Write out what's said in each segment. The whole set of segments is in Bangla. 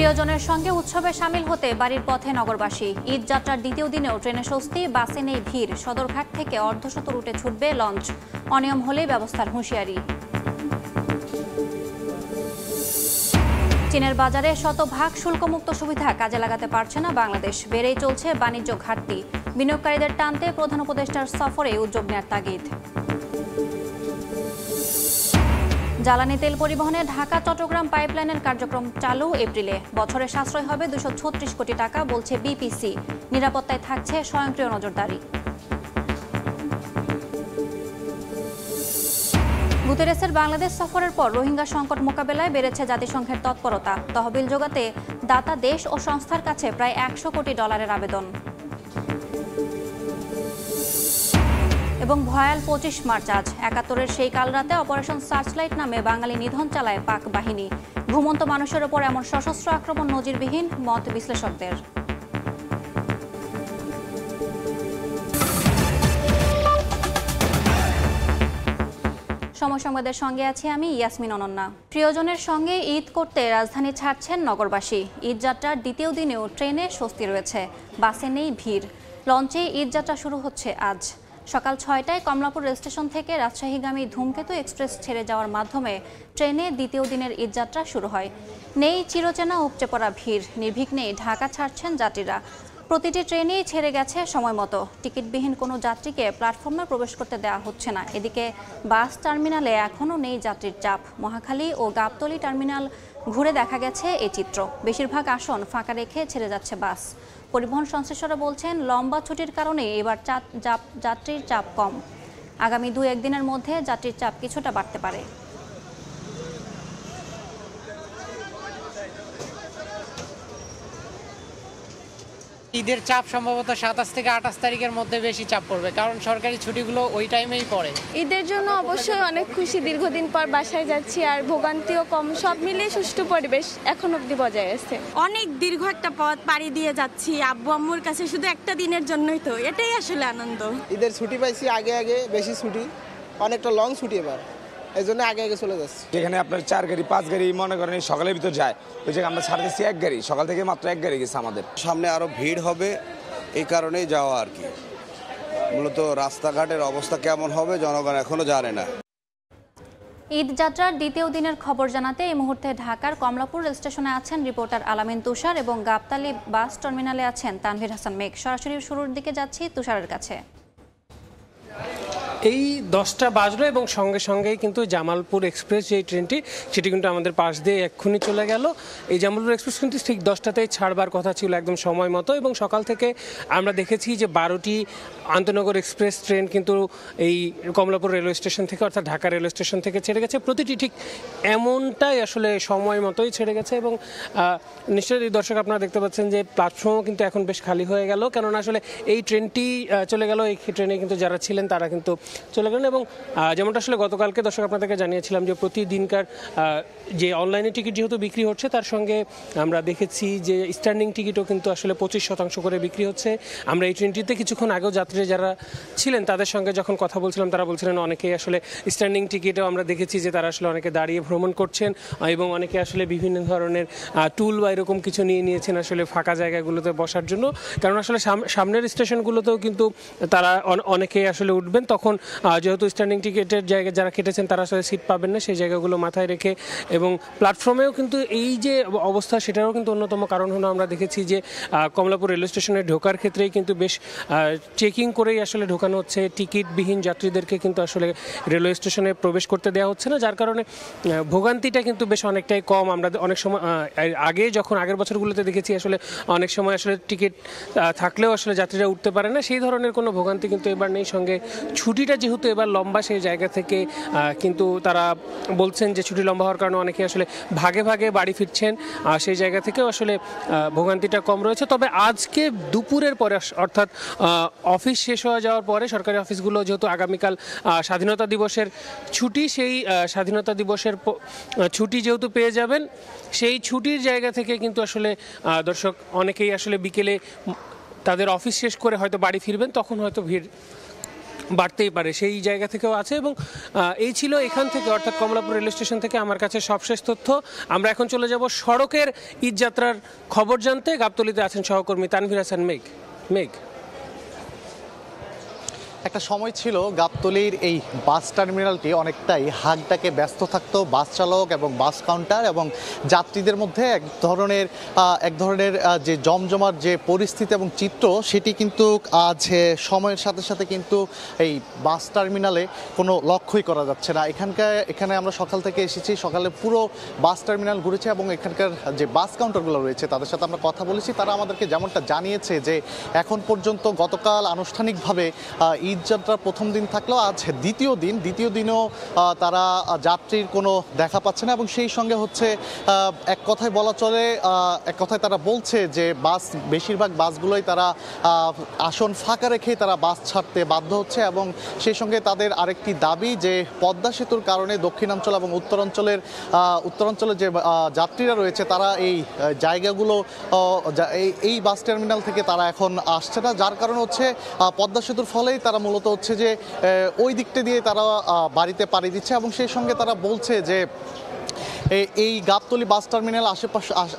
প্রিয়জনের সঙ্গে উৎসবে শামিল হতে বাড়ির পথে নগরবাসী। ঈদ যাত্রার দ্বিতীয় দিনেও ট্রেনে স্বস্তি, বাসে নেই ভিড়। সদরঘাট থেকে অর্ধশত রুটে ছুটবে লঞ্চ। অনিয়ম হলেই ব্যবস্থার হুঁশিয়ারি। চীনের বাজারে শতভাগ শুল্কমুক্ত সুবিধা কাজে লাগাতে পারছে না বাংলাদেশ। বেড়েই চলছে বাণিজ্য ঘাটতি। বিনিয়োগকারীদের টানতে প্রধান উপদেষ্টার সফরে উদ্যোগ নেওয়ার তাগিদ। জ্বালানি তেল পরিবহনে ঢাকা চট্টগ্রাম পাইপলাইনের কার্যক্রম চালু এপ্রিলে। বছরে সাশ্রয় হবে 236 কোটি টাকা বলছে বিপিসি। নিরাপত্তায় থাকছে স্বয়ংক্রিয় নজরদারি। গুতেরেসের বাংলাদেশ সফরের পর রোহিঙ্গা সংকট মোকাবেলায় বেড়েছে জাতিসংঘের তৎপরতা। তহবিল জোগাতে দাতা দেশ ও সংস্থার কাছে প্রায় 100 কোটি ডলারের আবেদন। এবং ভয়াল 25 মার্চ আজ 71-এর সেই কাল রাতে অপারেশন সার্চলাইট নামে বাঙালি নিধন চালায় পাক বাহিনী। ঘুমন্ত মানুষের ওপর এমন সশস্ত্র আক্রমণ নজিরবিহীন, মত বিশ্লেষকদের। সময় সংবাদের সঙ্গে আছি আমি ইয়াসমিন অনন্যা। প্রিয়জনের সঙ্গে ঈদ করতে রাজধানী ছাড়ছেন নগরবাসী। ঈদ যাত্রার দ্বিতীয় দিনেও ট্রেনে স্বস্তি রয়েছে, বাসে নেই ভিড়। লঞ্চে ঈদ যাত্রা শুরু হচ্ছে আজ সকাল 6টায় কমলাপুর রেল স্টেশন থেকে রাজশাহীগামী ধূমকেতু এক্সপ্রেস ছেড়ে যাওয়ার মাধ্যমে ট্রেনে দ্বিতীয় দিনের ঈদযাত্রা শুরু হয়। নেই চিরচেনা উপচে পড়া ভিড়, নির্বিঘ্নে ঢাকা ছাড়ছেন যাত্রীরা। প্রতিটি ট্রেনেই ছেড়ে গেছে সময় মতো। টিকিটবিহীন কোনো যাত্রীকে প্ল্যাটফর্মে প্রবেশ করতে দেওয়া হচ্ছে না। এদিকে বাস টার্মিনালে এখনও নেই যাত্রীর চাপ। মহাখালী ও গাবতলী টার্মিনাল ঘুরে দেখা গেছে এই চিত্র। বেশিরভাগ আসন ফাঁকা রেখে ছেড়ে যাচ্ছে বাস। পরিবহন সংশ্লিষ্টরা বলছেন, লম্বা ছুটির কারণে এবার যাত্রীর চাপ কম। আগামী 2-1 দিনের মধ্যে যাত্রীর চাপ কিছুটা বাড়তে পারে। ঈদের চাপ সম্ভবত 27 থেকে 28 তারিখের মধ্যে বেশি চাপ পড়বে, কারণ সরকারি ছুটিগুলো ওই টাইমেই পড়ে। ঈদের জন্য অবশ্যই অনেক খুশি, দীর্ঘদিন পর বাসায় যাচ্ছি আর ভোগান্তিও কম। সব মিলিয়ে সুষ্ঠু পরিবেশ এখন অবধি বজায় আছে। অনেক দীর্ঘ একটা পথ পাড়ি দিয়ে যাচ্ছি আব্বু আম্মুর কাছে, শুধু একটা দিনের জন্যই তো, এটাই আসলে আনন্দ। ঈদের ছুটি পাইছি আগে বেশি ছুটি, অনেকটা লং ছুটি এবার, এই জন্য আগে চলে যাচ্ছে। যেখানে আপনার 4 গাড়ি 5 গাড়ি মনে করেন সকালের ভিতর যায়, ওই জায়গায় আমরা ছাড়তেছি 1 গাড়ি, সকাল থেকে মাত্র 1 গাড়ি গেছে আমাদের। সামনে আরো ভিড় হবে, এই কারণেই যাওয়া আর কি। মূলত রাস্তাঘাটের অবস্থা কেমন হবে জনগণ এখনো জানে না। ঈদ যাত্রার দ্বিতীয় দিনের খবর জানাতে এই মুহূর্তে ঢাকার কমলাপুর রেল স্টেশনে আছেন রিপোর্টার আলামিন তুষার এবং গাবতলী বাস টার্মিনালে আছেন তানভীর হাসান মেঘ। সরাসরি শুরুর দিকে যাচ্ছি তুষারের কাছে। এই 10টা বাজলো এবং সঙ্গে সঙ্গেই কিন্তু জামালপুর এক্সপ্রেস যে ট্রেনটি সেটি কিন্তু আমাদের পাশ দিয়ে এক্ষুনি চলে গেল। এই জামালপুর এক্সপ্রেস কিন্তু ঠিক 10টাতেই ছাড়বার কথা ছিল একদম সময় মতো, এবং সকাল থেকে আমরা দেখেছি যে 12টি আন্তনগর এক্সপ্রেস ট্রেন কিন্তু এই কমলাপুর রেলওয়ে স্টেশন থেকে অর্থাৎ ঢাকা রেলওয়ে স্টেশন থেকে ছেড়ে গেছে। প্রতিটি ঠিক এমনটাই আসলে সময় মতোই ছেড়ে গেছে, এবং নিশ্চয়ই দর্শক আপনারা দেখতে পাচ্ছেন যে প্ল্যাটফর্মও কিন্তু এখন বেশ খালি হয়ে গেল, কেননা আসলে এই ট্রেনটি চলে গেল। এই ট্রেনে কিন্তু যারা ছিলেন তারা কিন্তু চলে গেলেন। এবং যেমনটা আসলে গতকালকে দর্শক আপনাদেরকে জানিয়েছিলাম যে প্রতিদিনকার যে অনলাইনে টিকিট যেহেতু বিক্রি হচ্ছে, তার সঙ্গে আমরা দেখেছি যে স্ট্যান্ডিং টিকিটও কিন্তু আসলে 25% করে বিক্রি হচ্ছে। আমরা এই ট্রেনটিতে কিছুক্ষণ আগেও যাত্রী যারা ছিলেন তাদের সঙ্গে যখন কথা বলছিলাম, তারা বলছিলেন অনেকেই আসলে স্ট্যান্ডিং টিকিটেও আমরা দেখেছি যে তারা আসলে অনেকে দাঁড়িয়ে ভ্রমণ করছেন, এবং অনেকে আসলে বিভিন্ন ধরনের টুল বা এরকম কিছু নিয়ে নিয়েছেন আসলে ফাঁকা জায়গাগুলোতে বসার জন্য। কারণ আসলে সামনের স্টেশনগুলোতেও কিন্তু তারা অনেকেই আসলে উঠবেন, তখন যেহেতু স্ট্যান্ডিং টিকিটের জায়গায় যারা কেটেছেন তারা আসলে সিট পাবেন না, সেই জায়গাগুলো মাথায় রেখে। এবং প্ল্যাটফর্মেও কিন্তু এই যে অবস্থা সেটারও কিন্তু অন্যতম কারণ হলো আমরা দেখেছি যে কমলাপুর রেলওয়ে স্টেশনে ঢোকার ক্ষেত্রেই কিন্তু বেশ চেকিং করেই আসলে ঢোকানো হচ্ছে। টিকিটবিহীন যাত্রীদেরকে কিন্তু আসলে রেলওয়ে স্টেশনে প্রবেশ করতে দেওয়া হচ্ছে না, যার কারণে ভোগান্তিটা কিন্তু বেশ অনেকটাই কম। আমরা অনেক সময় আগে যখন আগের বছরগুলোতে দেখেছি আসলে অনেক সময় আসলে টিকিট থাকলেও আসলে যাত্রীরা উঠতে পারে না, সেই ধরনের কোনো ভোগান্তি কিন্তু এবার নেই। সঙ্গে ছুটিটা যেহেতু এবার লম্বা, সেই জায়গা থেকে কিন্তু তারা বলছেন যে ছুটি লম্বা হওয়ার কারণে অনেকে আসলে ভাগে ভাগে বাড়ি ফিরছেন, সেই জায়গা থেকেও আসলে ভোগান্তিটা কম রয়েছে। তবে আজকে দুপুরের পরে অর্থাৎ অফিস শেষ হয়ে যাওয়ার পরে সরকারি অফিসগুলো যেহেতু আগামীকাল স্বাধীনতা দিবসের ছুটি, সেই স্বাধীনতা দিবসের ছুটি যেহেতু পেয়ে যাবেন, সেই ছুটির জায়গা থেকে কিন্তু আসলে দর্শক অনেকেই আসলে বিকেলে তাদের অফিস শেষ করে হয়তো বাড়ি ফিরবেন, তখন হয়তো ভিড় বাড়তেই পারে, সেই জায়গা থেকেও আছে। এবং এই ছিল এখান থেকে অর্থাৎ কমলাপুর রেল স্টেশন থেকে আমার কাছে সবশেষ তথ্য। আমরা এখন চলে যাব সড়কের ঈদযাত্রার খবর জানতে। গাবতলীতে আছেন সহকর্মী তানভীর হাসান মেঘ। একটা সময় ছিল গাবতলীর এই বাস টার্মিনালটি অনেকটাই হাঁকডাকে ব্যস্ত থাকতো বাস চালক এবং বাস কাউন্টার এবং যাত্রীদের মধ্যে এক ধরনের যে জমজমার যে পরিস্থিতি এবং চিত্র, সেটি কিন্তু আজ সময়ের সাথে সাথে কিন্তু এই বাস টার্মিনালে কোনো লক্ষ্যই করা যাচ্ছে না। এখানে আমরা সকাল থেকে এসেছি, সকালে পুরো বাস টার্মিনাল ঘুরেছে এবং এখানকার যে বাস কাউন্টারগুলো রয়েছে তাদের সাথে আমরা কথা বলেছি। তারা আমাদেরকে যেমনটা জানিয়েছে যে এখন পর্যন্ত গতকাল আনুষ্ঠানিকভাবে ঈদযাত্রার প্রথম দিন থাকলেও আজ দ্বিতীয় দিনও তারা যাত্রীর কোনো দেখা পাচ্ছে না এবং সেই সঙ্গে হচ্ছে এক কথায় তারা বলছে যে বেশিরভাগ বাসগুলোই তারা আসন ফাঁকা রেখেই তারা বাস ছাড়তে বাধ্য হচ্ছে এবং সেই সঙ্গে তাদের আরেকটি দাবি যে পদ্মা সেতুর কারণে দক্ষিণাঞ্চল এবং উত্তরাঞ্চলের যে যাত্রীরা রয়েছে তারা এই জায়গাগুলো এই বাস টার্মিনাল থেকে তারা এখন আসছে না, যার কারণ হচ্ছে পদ্মা সেতুর ফলেই তারা মূলত হচ্ছে যে ওই দিকটা দিয়ে তারা বাড়িতে পাড়ি দিচ্ছে এবং সেই সঙ্গে তারা বলছে যে এই গাবতলী বাস টার্মিনাল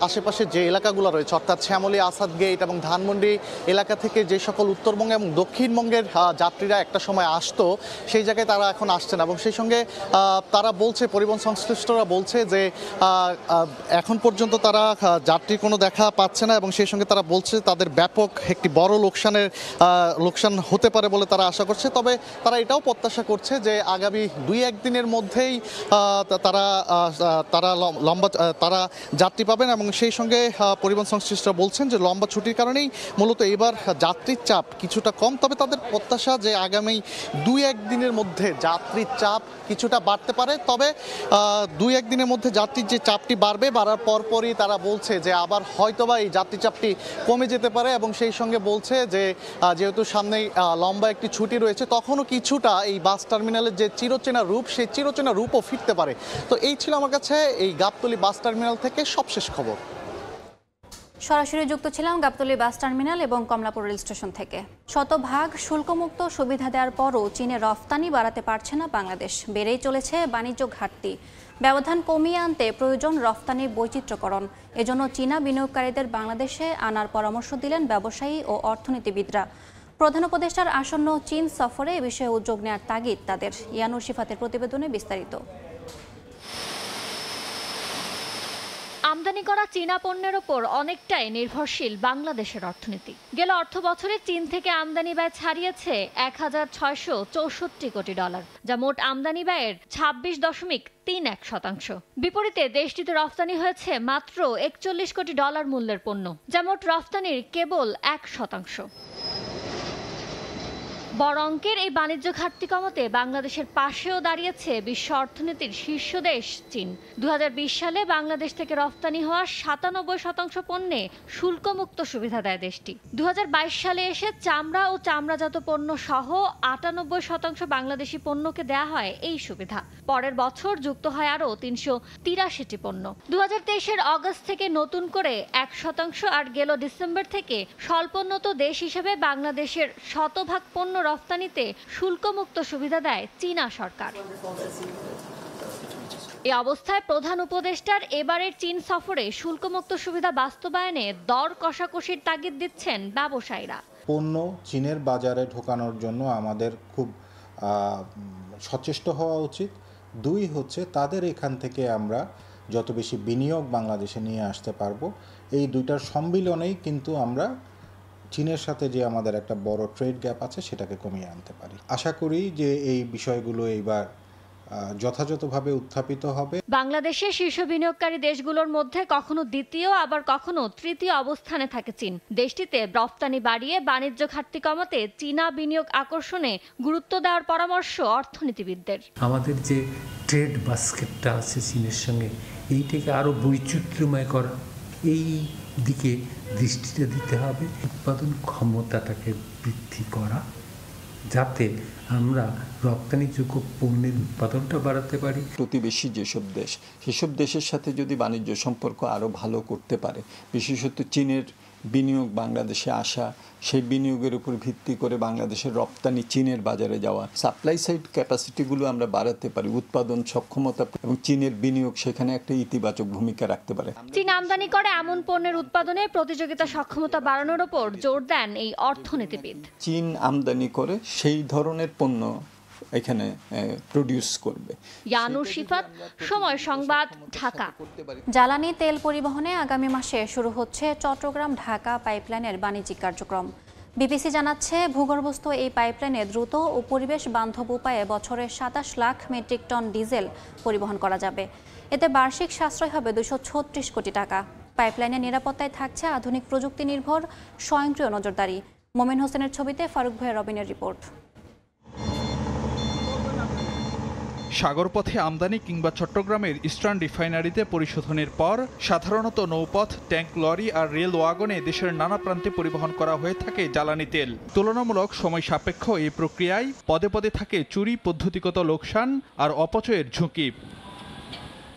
আশেপাশে যে এলাকাগুলো রয়েছে অর্থাৎ শ্যামলী, আসাদ গেট এবং ধানমন্ডি এলাকা থেকে যে সকল উত্তরবঙ্গ এবং দক্ষিণবঙ্গের যাত্রীরা একটা সময় আসতো সেই জায়গায় তারা এখন আসছে না এবং সেই সঙ্গে তারা বলছে, পরিবহন সংশ্লিষ্টরা বলছে যে এখন পর্যন্ত তারা যাত্রীর কোনো দেখা পাচ্ছে না এবং সেই সঙ্গে তারা বলছে তাদের ব্যাপক একটি বড় লোকসান হতে পারে বলে তারা আশা করছে। তবে তারা এটাও প্রত্যাশা করছে যে আগামী 2-1 দিনের মধ্যেই তারা যাত্রী পাবেন এবং সেই সঙ্গে পরিবহন সংশ্লিষ্টরা বলছেন যে লম্বা ছুটির কারণেই মূলত এবার যাত্রীর চাপ কিছুটা কম। তবে তাদের প্রত্যাশা যে আগামী 2-1 দিনের মধ্যে যাত্রীর চাপ কিছুটা বাড়তে পারে। তবে 2-1 দিনের মধ্যে যাত্রীর যে চাপটি বাড়ার পরপরই তারা বলছে যে আবার হয়তোবা এই যাত্রী চাপটি কমে যেতে পারে এবং সেই সঙ্গে বলছে যে যেহেতু সামনেই লম্বা একটি ছুটি রয়েছে তখনও কিছুটা এই বাস টার্মিনালের যে চিরচেনা রূপ সেই চিরচেনা রূপও ফিরতে পারে। তো এই ছিল আমার কাছে এই গাবতলী বাস টার্মিনাল থেকে সবশেষ খবর। সরাসরি যুক্ত ছিলাম গাবতলী বাস টার্মিনাল এবং কমলাপুর রেল স্টেশন থেকে। শতভাগ শুল্কমুক্ত সুবিধা দেওয়ার পরও চীনে রফতানি বাড়াতে পারছে না বাংলাদেশ। বেড়েই চলেছে বাণিজ্য ঘাটতি। ব্যবধান কমিয়ে আনতে প্রয়োজন রফতানির বৈচিত্র্যকরণ। এজন্য চীনা বিনিয়োগকারীদের বাংলাদেশে আনার পরামর্শ দিলেন ব্যবসায়ী ও অর্থনীতিবিদরা। প্রধান উপদেষ্টার আসন্ন চীন সফরে এ বিষয়ে উদ্যোগ নেওয়ার তাগিদ তাদের। ইয়ানুর শিফাতের প্রতিবেদনে বিস্তারিত। আমদানি করা চীনা পণ্যের ওপর অনেকটাই নির্ভরশীল বাংলাদেশের অর্থনীতি। গেল অর্থ বছরে চীন থেকে আমদানি ব্যয় ছাড়িয়েছে $1,664 কোটি, যা মোট আমদানি ব্যয়ের 26.31%। বিপরীতে দেশটিতে রফতানি হয়েছে মাত্র $41 কোটি মূল্যের পণ্য, যা মোট রফতানির কেবল 1%। বড় অঙ্কের এই বাণিজ্য ঘাটতি কমাতে বাংলাদেশের পাশেও দাঁড়িয়েছে বিশ্ব অর্থনীতির শীর্ষ দেশ চীন। 2020 সালে বাংলাদেশ থেকে রফতানি হওয়া 97% পণ্যে শুল্কমুক্ত সুবিধা দেয় দেশটি। 2022 সালে এসে চামড়া ও চামড়াজাত পণ্য সহ 98% বাংলাদেশি পণ্যকে দেয়া হয় এই সুবিধা। পরের বছর যুক্ত হয় আরও 383টি পণ্য। 2023-এর অগস্ট থেকে নতুন করে 1% আর গেল ডিসেম্বর থেকে স্বল্পোন্নত দেশ হিসেবে বাংলাদেশের শতভাগ পণ্য রফতানিতে শুল্কমুক্ত সুবিধা দেয় চীনা সরকার। এই অবস্থায় প্রধান উপদেষ্টার এবারের চীন সফরে শুল্কমুক্ত সুবিধা বাস্তবায়নে দর কষাকষির তাগিদ দিচ্ছেন ব্যবসায়ীরা। পণ্য চীনের বাজারে ঢোকানোর জন্য আমাদের খুব সচেষ্ট হওয়া উচিত। 2 হচ্ছে তাদের এখান থেকে আমরা যত বেশি বিনিয়োগ বাংলাদেশে নিয়ে আসতে পারবো, এই দুইটার সম্মিলনেই কিন্তু আমরা চীনের সাথে যে আমাদের একটা বড় ট্রেড গ্যাপ আছে সেটাকে কমিয়ে আনতে পারি। আশা করি যে এই বিষয়গুলো এইবার যথাযথভাবে উত্থাপিত হবে। বাংলাদেশের শীর্ষ বিনিয়োগকারী দেশগুলোর মধ্যে কখনো দ্বিতীয় আবার কখনো তৃতীয় অবস্থানে থাকে চীন। দেশটিতে রফতানি বাড়িয়ে বাণিজ্য ঘাটতি কমাতে চীনা বিনিয়োগ আকর্ষণে গুরুত্ব দেওয়ার পরামর্শ অর্থনীতিবিদদের। আমাদের যে ট্রেড বাস্কেটটা আছে চীনের সঙ্গে, এইটাকে আরও বৈচিত্র্যময় করা, এই দিকে দৃষ্টিটা দিতে হবে। উৎপাদন ক্ষমতাটাকে বৃদ্ধি করা, যাতে আমরা রপ্তানিযোগ্য পণ্যের উৎপাদনটা বাড়াতে পারি। প্রতিবেশী যেসব দেশ, সেসব দেশের সাথে যদি বাণিজ্য সম্পর্ক আরও ভালো করতে পারে, বিশেষত চীনের বিনিয়োগ বাংলাদেশে আসা, সেই বিনিয়োগের উপর ভিত্তি করে বাংলাদেশের রপ্তানি চীনের বাজারে যাওয়া, সাপ্লাই সাইড ক্যাপাসিটিগুলো আমরা বাড়াতে পারি, উৎপাদন সক্ষমতা এবং চীনের বিনিয়োগ সেখানে একটা ইতিবাচক ভূমিকা রাখতে পারে। চীন আমদানি করে এমন পণ্যের উৎপাদনে প্রতিযোগিতা সক্ষমতা বাড়ানোর উপর জোর দেন এই অর্থনীতিবিদ। চীন আমদানি করে সেই ধরনের পণ্য এখানে প্রডিউস করবে। ইয়ানুর শিফাত, সময় সংবাদ, ঢাকা। জ্বালানি তেল পরিবহনে আগামী মাসে শুরু হচ্ছে চট্টগ্রাম ঢাকা পাইপলাইনের বাণিজ্যিক কার্যক্রম। বিবিসি জানাচ্ছে, ভূগর্ভস্থ এই পাইপলাইনে দ্রুত ও পরিবেশ বান্ধব উপায়ে বছরে ২৭ লাখ মেট্রিক টন ডিজেল পরিবহন করা যাবে। এতে বার্ষিক সাশ্রয় হবে ২৩৬ কোটি টাকা। পাইপলাইনের নিরাপত্তায় থাকছে আধুনিক প্রযুক্তি নির্ভর স্বয়ংক্রিয় নজরদারি। মোমেন হোসেনের ছবিতে ফারুক ভাই রবিনের রিপোর্ট। সাগরপথে আমদানি কিংবা চট্টগ্রামের ইস্টার্ন রিফাইনারিতে পরিশোধনের পর সাধারণত নৌপথ, ট্যাঙ্ক, লরি আর রেল ওয়াগনে দেশের নানা প্রান্তে পরিবহন করা হয়ে থাকে জ্বালানি তেল। তুলনামূলক সময় সাপেক্ষ এই প্রক্রিয়ায় পদে পদে থাকে চুরি, পদ্ধতিগত লোকসান আর অপচয়ের ঝুঁকি।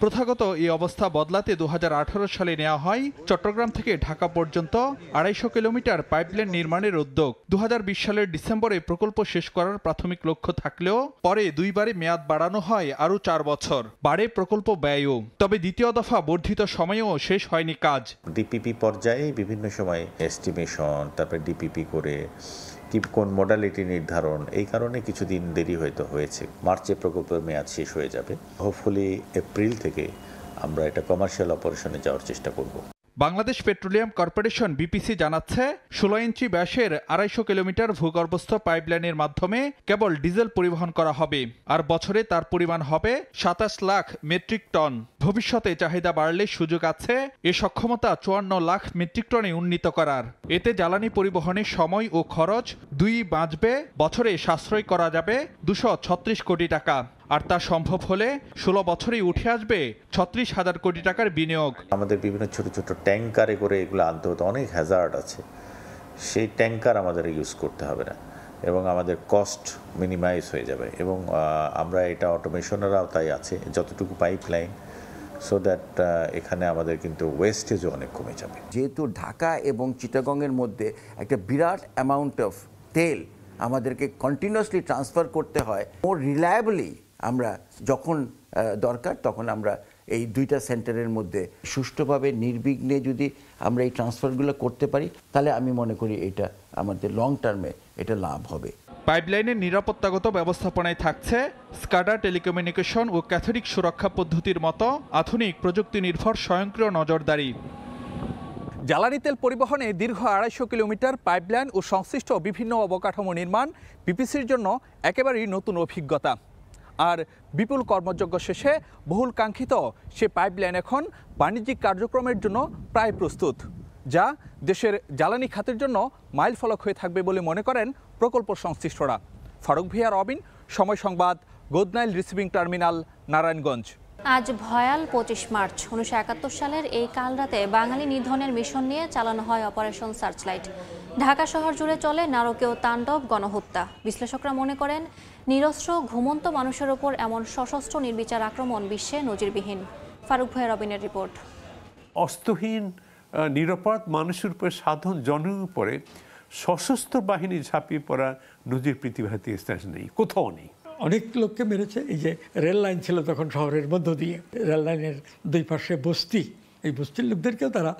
প্রথাগত এই অবস্থা বদলাতে ২০১৮ সালে নেওয়া হয় চট্টগ্রাম থেকে ঢাকা পর্যন্ত ২৫০ কিলোমিটার পাইপলাইন নির্মাণের উদ্যোগ। ২০২০ সালের ডিসেম্বরে প্রকল্প শেষ করার প্রাথমিক লক্ষ্য থাকলেও পরে দুইবারে মেয়াদ বাড়ানো হয় আরও ৪ বছর। বাড়ে প্রকল্প ব্যয়ও। তবে দ্বিতীয় দফা বর্ধিত সময়েও শেষ হয়নি কাজ। ডিপিপি পর্যায়ে বিভিন্ন সময় এস্টিমেশন, তারপরে ডিপিপি করে কোন মডালিটি নির্ধারণ, এই কারণে কিছুদিন দেরি হয়তো হয়েছে। মার্চে প্রকল্পের মেয়াদ শেষ হয়ে যাবে। হোপফুলি এপ্রিল থেকে আমরা এটা কমার্শিয়াল অপারেশনে যাওয়ার চেষ্টা করব। বাংলাদেশ পেট্রোলিয়াম কর্পোরেশন বিপিসি জানাচ্ছে, ১৬ ইঞ্চি ব্যাসের ২৫০ কিলোমিটার ভূগর্ভস্থ পাইপলাইনের মাধ্যমে কেবল ডিজেল পরিবহন করা হবে, আর বছরে তার পরিমাণ হবে ২৭ লাখ মেট্রিক টন। ভবিষ্যতে চাহিদা বাড়লে সুযোগ আছে এ সক্ষমতা ৫৪ লাখ মেট্রিক টনে উন্নীত করার। এতে জ্বালানি পরিবহনের সময় ও খরচ দুই বাঁচবে, বছরে সাশ্রয় করা যাবে ২৩৬ কোটি টাকা। আর তা সম্ভব হলে ১৬ বছরেই উঠে আসবে ৩৬,০০০ কোটি টাকার বিনিয়োগ। আমাদের বিভিন্ন ছোট ছোট ট্যাঙ্কারে করে এগুলো আনতে হতো, অনেক হ্যাজার্ড আছে, সেই ট্যাঙ্কার আমাদের ইউজ করতে হবে না এবং আমাদের কস্ট মিনিমাইজ হয়ে যাবে। এবং আমরা এটা অটোমেশনের আওতায় আছে যতটুকু পাইপলাইন, সো দ্যাট এখানে আমাদের কিন্তু ওয়েস্টেজও অনেক কমে যাবে। যেহেতু ঢাকা এবং চিটাগংয়ের মধ্যে একটা বিরাট অ্যামাউন্ট অফ তেল আমাদেরকে কন্টিনিউয়াসলি ট্রান্সফার করতে হয়, মোর রিলায়েবলি আমরা যখন দরকার তখন আমরা এই দুইটা সেন্টারের মধ্যে সুষ্ঠুভাবে নির্বিঘ্নে যদি আমরা এই ট্রান্সফারগুলো করতে পারি, তাহলে আমি মনে করি এটা আমাদের লং টার্মে এটা লাভ হবে। পাইপলাইনের নিরাপত্তাগত ব্যবস্থাপনায় থাকছে স্কাডা টেলিকমিউনিকেশন ও ক্যাথোডিক সুরক্ষা পদ্ধতির মতো আধুনিক প্রযুক্তি নির্ভর স্বয়ংক্রিয় নজরদারি। জ্বালানি তেল পরিবহনে দীর্ঘ ২৫০ কিলোমিটার পাইপলাইন ও সংশ্লিষ্ট বিভিন্ন অবকাঠামো নির্মাণ বিপিসির জন্য একেবারেই নতুন অভিজ্ঞতা। আর বিপুল কর্মযজ্ঞ শেষে বহুল কাঙ্ক্ষিত সে পাইপলাইন এখন বাণিজ্যিক কার্যক্রমের জন্য প্রায় প্রস্তুত, যা দেশের জ্বালানি খাতের জন্য মাইলফলক হয়ে থাকবে বলে মনে করেন প্রকল্প সংশ্লিষ্টরা। ফারুক ভিয়া রবিন, সময় সংবাদ, গোদনাইল রিসিভিং টার্মিনাল, নারায়ণগঞ্জ। আজ ভয়াল ২৫ মার্চ। ১৯৭১ সালের এই কালরাতে বাঙালি নিধনের মিশন নিয়ে চালানো হয় অপারেশন সার্চলাইট। ঢাকা শহর জুড়ে চলে নারকীয় তাণ্ডব, গণহত্যা। বিশ্লেষকরা মনে করেন, নিরস্ত্র ঘুমন্ত মানুষের ওপর এমন সশস্ত্র নির্বিচার আক্রমণ বিশ্বে নজিরবিহীন। ফারুক ভাই রবিনের রিপোর্ট। অস্ত্রহীন নিরাপদ মানুষের উপর, সাধারণ জনের উপরে সশস্ত্র বাহিনী ঝাঁপিয়ে পড়া নজির পৃথিবীর ইতিহাস নেই, কোথাও নেই। অনেক লোককে মেরেছে। এই যে রেল লাইন ছিল তখন শহরের মধ্য দিয়ে, রেল লাইনের দুই পাশে বস্তি, এই বস্তির লোকদেরকেও তারা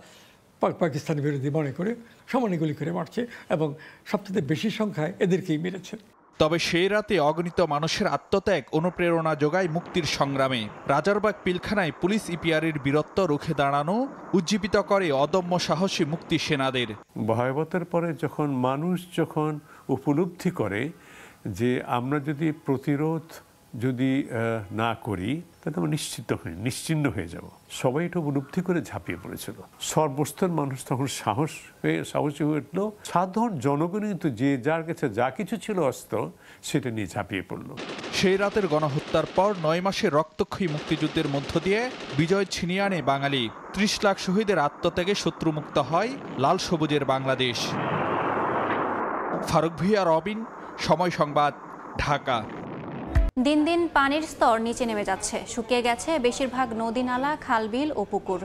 পাকিস্তানি বিরোধী মনে করে সমানে গুলি করে মারছে এবং সবচেয়ে বেশি সংখ্যায় এদেরকেই মেরেছে। তবে সেই রাতে অগণিত মানুষের আত্মত্যাগ অনুপ্রেরণা যোগায় মুক্তির সংগ্রামে। রাজারবাগ পিলখানায় পুলিশ ইপিআরের বীরত্ব রুখে দাঁড়ানো উজ্জীবিত করে অদম্য সাহসী মুক্তি সেনাদের। ভয়াবহতার পরে যখন মানুষ উপলব্ধি করে যে আমরা যদি প্রতিরোধ না করি তাহলে আমরা নিশ্চিন্ন হয়ে যাব, সবাই এটা উপলব্ধি করে ঝাঁপিয়ে পড়েছিল। সর্বস্তর মানুষ তখন সাহসী হয়ে উঠল। সাধারণ জনগণ কিন্তু যে যার কাছে যা কিছু ছিল অস্ত্র সেটা নিয়ে ঝাঁপিয়ে পড়ল। সেই রাতের গণহত্যার পর ৯ মাসের রক্তক্ষয়ী মুক্তিযুদ্ধের মধ্য দিয়ে বিজয় ছিনিয়ে আনে বাঙালি। ৩০ লাখ শহীদের আত্মত্যাগে শত্রুমুক্ত হয় লাল সবুজের বাংলাদেশ। ফারুক ভিয়া রবিন, সময় সংবাদ, ঢাকা। দিন দিন পানির স্তর নিচে নেমে যাচ্ছে, শুকিয়ে গেছে বেশিরভাগ নদী নালা, খালবিল ও পুকুর।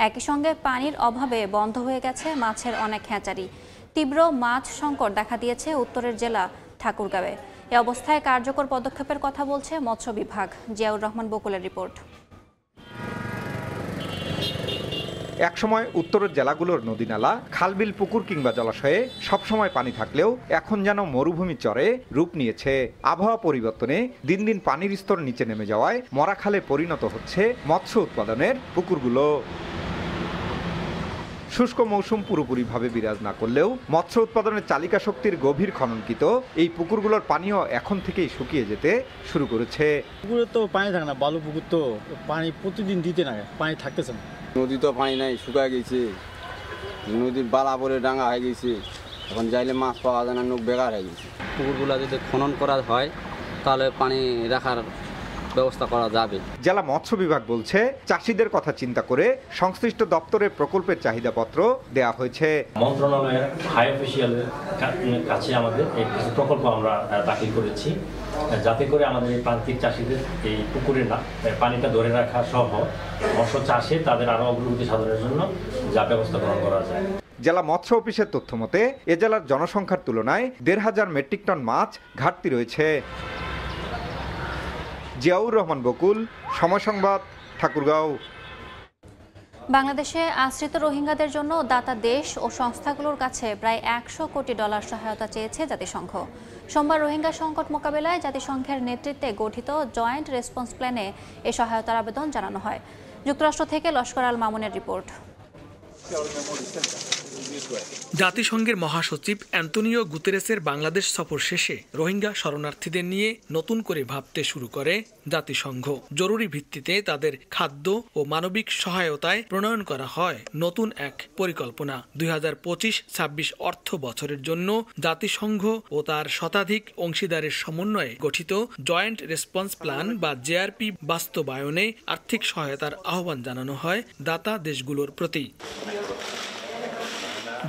একই সঙ্গে পানির অভাবে বন্ধ হয়ে গেছে মাছের অনেক হ্যাচারি। তীব্র মাছ সংকট দেখা দিয়েছে উত্তরের জেলা ঠাকুরগাঁওয়ে। এ অবস্থায় কার্যকর পদক্ষেপের কথা বলছে মৎস্য বিভাগ। জিয়াউর রহমান বকুলের রিপোর্ট। একসময় উত্তরের জেলাগুলোর নদীনালা, খালবিল, পুকুর কিংবা জলাশয়ে সবসময় পানি থাকলেও এখন যেন মরুভূমি চরে রূপ নিয়েছে। আবহাওয়া পরিবর্তনে দিন দিন পানির স্তর নিচে নেমে যাওয়ায় মরাখালে পরিণত হচ্ছে মৎস্য উৎপাদনের পুকুরগুলো। শুষ্ক মৌসুম পুরোপুরিভাবে বিরাজ না করলেও মৎস্য উৎপাদনের চালিকা শক্তির গভীর খননকৃত এই পুকুরগুলোর পানিও এখন থেকেই শুকিয়ে যেতে শুরু করেছে। পুকুরে তো পানি থাকে না, বালু পুকুর তো পানি প্রতিদিন দিতে না, পানি থাকতেছে না। নদী তো পানি নাই, শুকায় গেছে, নদীর বালা পরে ডাঙা হয়ে গেছে, এখন যাইলে মাছ পাওয়া যায় না, নৌক বেকার হয়ে গেছে। পুকুরগুলো যদি খনন করা হয় তাহলে পানি রাখার ব্যবস্থা করা যাবে। জেলা মৎস্য বিভাগ বলছে, চাষিদের কথা চিন্তা করে সংশ্লিষ্ট দপ্তরের প্রকল্পের চাহিদাপত্র দেয়া হয়েছে। মন্ত্রণালয়ের হাই অফিসিয়ালের কাছে আমাদের এই কিছু প্রকল্প আমরা দাখিল করেছি, যাতে করে আমাদের এই প্রান্তিক চাষিদের এই পুকুরে পানিটা ধরে রাখা সহ মৎস্য চাষে তাদের আরো অগ্রগতি সাধনের জন্য যা ব্যবস্থা গ্রহণ করা যায়। জেলা মৎস্য অফিসের তথ্য মতে এ জেলার জনসংখ্যার তুলনায় ১৫০০ মেট্রিক টন মাছ ঘাটতি রয়েছে। জিয়াউর রহমান বকুল, সময় সংবাদ, ঠাকুরগাঁও। বাংলাদেশে আশ্রিত রোহিঙ্গাদের জন্য দাতা দেশ ও সংস্থাগুলোর কাছে প্রায় $100 কোটি সহায়তা চেয়েছে জাতিসংঘ। সোমবার রোহিঙ্গা সংকট মোকাবেলায় জাতিসংঘের নেতৃত্বে গঠিত জয়েন্ট রেসপন্স প্ল্যানে এ সহায়তার আবেদন জানানো হয়। যুক্তরাষ্ট্র থেকে লস্কর আল মামুনের রিপোর্ট। জাতিসংঘের মহাসচিব অ্যান্তোনিও গুতেরেসের বাংলাদেশ সফর শেষে রোহিঙ্গা শরণার্থীদের নিয়ে নতুন করে ভাবতে শুরু করে জাতিসংঘ। জরুরি ভিত্তিতে তাদের খাদ্য ও মানবিক সহায়তায় প্রণয়ন করা হয় নতুন এক পরিকল্পনা। 2025-26 অর্থ বছরের জন্য জাতিসংঘ ও তার শতাধিক অংশীদারের সমন্বয়ে গঠিত জয়েন্ট রেসপন্স প্ল্যান বা জেআরপি বাস্তবায়নে আর্থিক সহায়তার আহ্বান জানানো হয় দাতা দেশগুলোর প্রতি।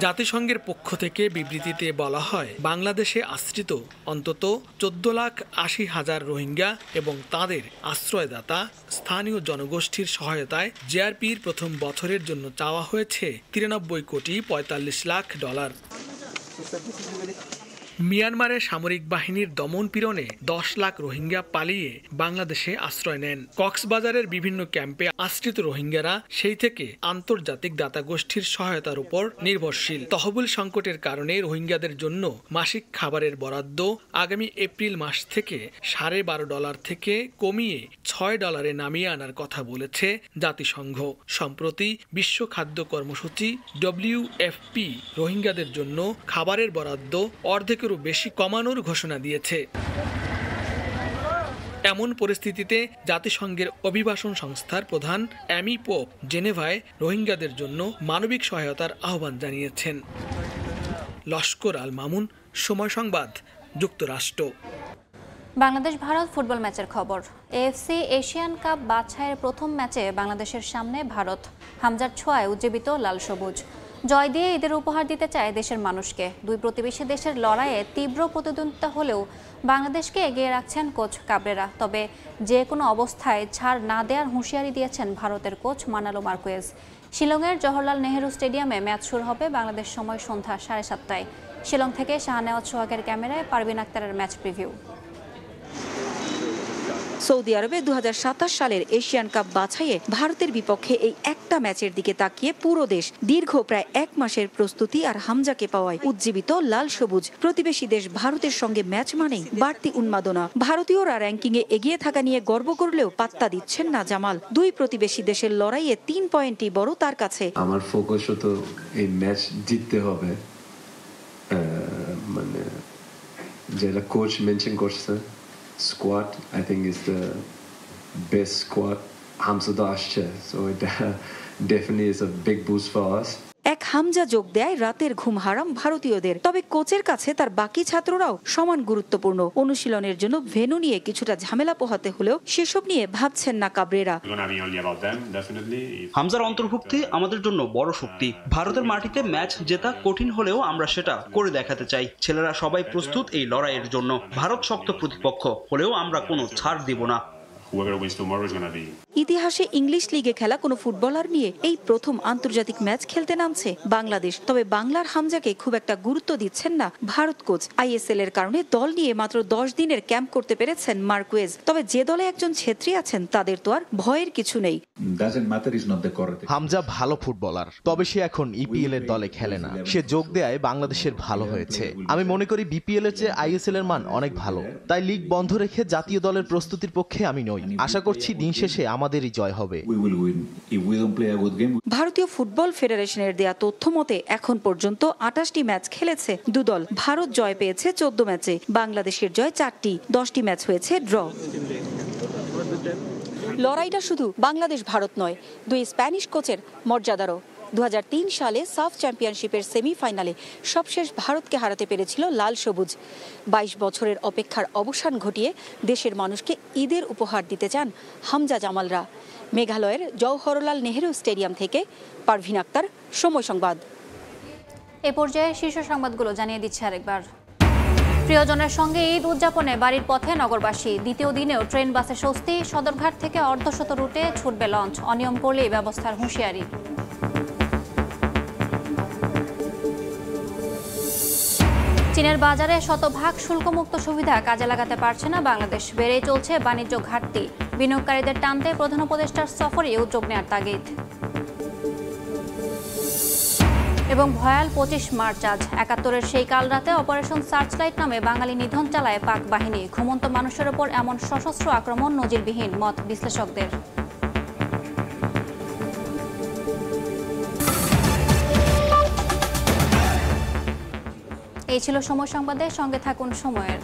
জাতিসংঘের পক্ষ থেকে বিবৃতিতে বলা হয়, বাংলাদেশে আশ্রিত অন্তত 14,80,000 রোহিঙ্গা এবং তাদের আশ্রয়দাতা স্থানীয় জনগোষ্ঠীর সহায়তায় জেআরপির প্রথম বছরের জন্য চাওয়া হয়েছে $93.45 লাখ। মিয়ানমারের সামরিক বাহিনীর দমন-পীড়নে 10 লাখ রোহিঙ্গা পালিয়ে বাংলাদেশে আশ্রয় নেন। কক্সবাজারের বিভিন্ন ক্যাম্পে আশ্রিত রোহিঙ্গারা সেই থেকে আন্তর্জাতিক দাতা গোষ্ঠীর সহায়তার উপর নির্ভরশীল। তহবিল সংকটের কারণে রোহিঙ্গাদের জন্য মাসিক খাবারের বরাদ্দ আগামী এপ্রিল মাস থেকে $12.5 থেকে কমিয়ে $6 নামিয়ে আনার কথা বলেছে জাতিসংঘ। সম্প্রতি বিশ্ব খাদ্য কর্মসূচি WFP রোহিঙ্গাদের জন্য খাবারের বরাদ্দ অর্ধেকেরও বেশি কমানোর ঘোষণা দিয়েছে। এমন পরিস্থিতিতে জাতিসংঘের অভিবাসন সংস্থার প্রধান অ্যামি পোপ জেনেভায় রোহিঙ্গাদের জন্য মানবিক সহায়তার আহ্বান জানিয়েছেন। লস্কর আল মামুন, সময় সংবাদ, যুক্তরাষ্ট্র। বাংলাদেশ ভারত ফুটবল ম্যাচের খবর। AFC এশিয়ান কাপ বাছাইয়ের প্রথম ম্যাচে বাংলাদেশের সামনে ভারত। হামজার ছোঁয়ায় উজ্জীবিত লাল সবুজ। জয় দিয়ে ঈদের উপহার দিতে চায় দেশের মানুষকে। দুই প্রতিবেশী দেশের লড়াইয়ে তীব্র প্রতিদ্বন্দ্বিতা হলেও বাংলাদেশকে এগিয়ে রাখছেন কোচ কাবরেরা। তবে যে কোনো অবস্থায় ছাড় না দেওয়ার হুঁশিয়ারি দিয়েছেন ভারতের কোচ মানালো মার্কুয়েজ। শিলংয়ের জওহরলাল নেহেরু স্টেডিয়ামে ম্যাচ শুরু হবে বাংলাদেশ সময় সন্ধ্যা 7:30টায়। শিলং থেকে শাহনেওয়াজ সোহাগের ক্যামেরায় পারভিন আক্তারের ম্যাচ প্রিভিউ। সৌদি আরবে 2027 সালের এশিয়ান কাপ বাছাইয়ে ভারতের বিপক্ষে এই একটা ম্যাচের দিকে তাকিয়ে পুরো দেশ দীর্ঘ প্রায় 1 মাসের প্রস্তুতি আর হামজাকে পাওয়ায় উজ্জীবিত লাল সবুজ। প্রতিবেশী দেশ ভারতের সঙ্গে ম্যাচ মানেই বাড়তি উন্মাদনা। ভারতীয়রা র্যাঙ্কিংয়ে এগিয়ে থাকা নিয়ে গর্ব করলেও পাত্তা দিচ্ছেন না জামাল। দুই প্রতিবেশী দেশের লড়াইয়ে 3 পয়েন্টই বড় তার কাছে। আমার ফোকাস তো এই ম্যাচ জিততে হবে, মানে যেটা কোচ মেনশন করছে squad I think is the best squad Hamza আসছে, so it definitely is a big boost for us. এক হামজা যোগ দেয় রাতের ঘুম হারাম ভারতীয়দের। তবে কোচের কাছে তার বাকি ছাত্ররাও সমান গুরুত্বপূর্ণ। অনুশীলনের জন্য ভেন্যু নিয়ে কিছুটা ঝামেলা পোহাতে হলেও সেসব নিয়ে ভাবছেন না কাবরেরা। হামজার অন্তর্ভুক্তি আমাদের জন্য বড় শক্তি। ভারতের মাটিতে ম্যাচ জেতা কঠিন হলেও আমরা সেটা করে দেখাতে চাই। ছেলেরা সবাই প্রস্তুত এই লড়াইয়ের জন্য। ভারত শক্ত প্রতিপক্ষ হলেও আমরা কোনো ছাড় দিব না। ইতিহাসে ইংলিশ লিগে খেলা কোনো ফুটবলার নিয়ে এই প্রথম আন্তর্জাতিক ম্যাচ খেলতে নামছে বাংলাদেশ। তবে বাংলার হামজাকে খুব একটা গুরুত্ব দিচ্ছেন না ভারত কোচ। আইএসএল এর কারণে দল নিয়ে মাত্র 10 দিনের ক্যাম্প করতে পেরেছেন মার্কুয়েজ। তবে যে দলে একজন ছেত্রী আছেন তাদের তো আর ভয়ের কিছু নেই। হামজা ভালো ফুটবলার, তবে সে এখন ইপিএল এর দলে খেলে না। সে যোগ দেয় বাংলাদেশের ভালো হয়েছে। আমি মনে করি বিপিএল এর চেয়ে আইএসএল এর মান অনেক ভালো। তাই লিগ বন্ধ রেখে জাতীয় দলের প্রস্তুতির পক্ষে আমি নই। আশা করছি দিন শেষে আমাদেরই জয় হবে। ভারতীয় ফুটবল ফেডারেশনের দেয়া তথ্য মতে এখন পর্যন্ত 28টি ম্যাচ খেলেছে দুদল। ভারত জয় পেয়েছে 14 ম্যাচে, বাংলাদেশের জয় 4টি, 10টি ম্যাচ হয়েছে ড্র। লড়াইটা শুধু বাংলাদেশ ভারত নয়, দুই স্প্যানিশ কোচের মর্যাদারও। 2003 সালে সাফ চ্যাম্পিয়নশিপের সেমিফাইনালে সবশেষ ভারতকে হারাতে পেরেছিল লাল সবুজ। 22 বছরের অপেক্ষার অবসান ঘটিয়ে দেশের মানুষকে ঈদের উপহার দিতে চান হামজা জামালরা। মেঘালয়ের জওহরলাল নেহেরু স্টেডিয়াম থেকে পারভিন আক্তার, সময় সংবাদ। এ পর্যায়ে শীর্ষ সংবাদগুলো জানিয়ে দিচ্ছে আরেকবার। প্রিয়জনের সঙ্গে ঈদ উদযাপনে বাড়ির পথে নগরবাসী। দ্বিতীয় দিনেও ট্রেন বাসে স্বস্তি। সদরঘাট থেকে অর্ধশত রুটে ছুটবে লঞ্চ। অনিয়ম করলে ব্যবস্থার হুঁশিয়ারি। চীনের বাজারে শতভাগ শুল্কমুক্ত সুবিধা কাজে লাগাতে পারছে না বাংলাদেশ। বেড়েই চলছে বাণিজ্য ঘাটতি। বিনিয়োগকারীদের টানতে প্রধান উপদেষ্টার সফরে উদ্যোগ নেওয়ার তাগিদ। এবং ভয়াল 25 মার্চ আজ। 71-এর সেই কাল রাতে অপারেশন সার্চলাইট নামে বাঙালি নিধন চালায় পাক বাহিনী। ঘুমন্ত মানুষের ওপর এমন সশস্ত্র আক্রমণ নজিরবিহীন, মত বিশ্লেষকদের। এই ছিল সময় সংবাদে, সঙ্গে থাকুন সময়ের।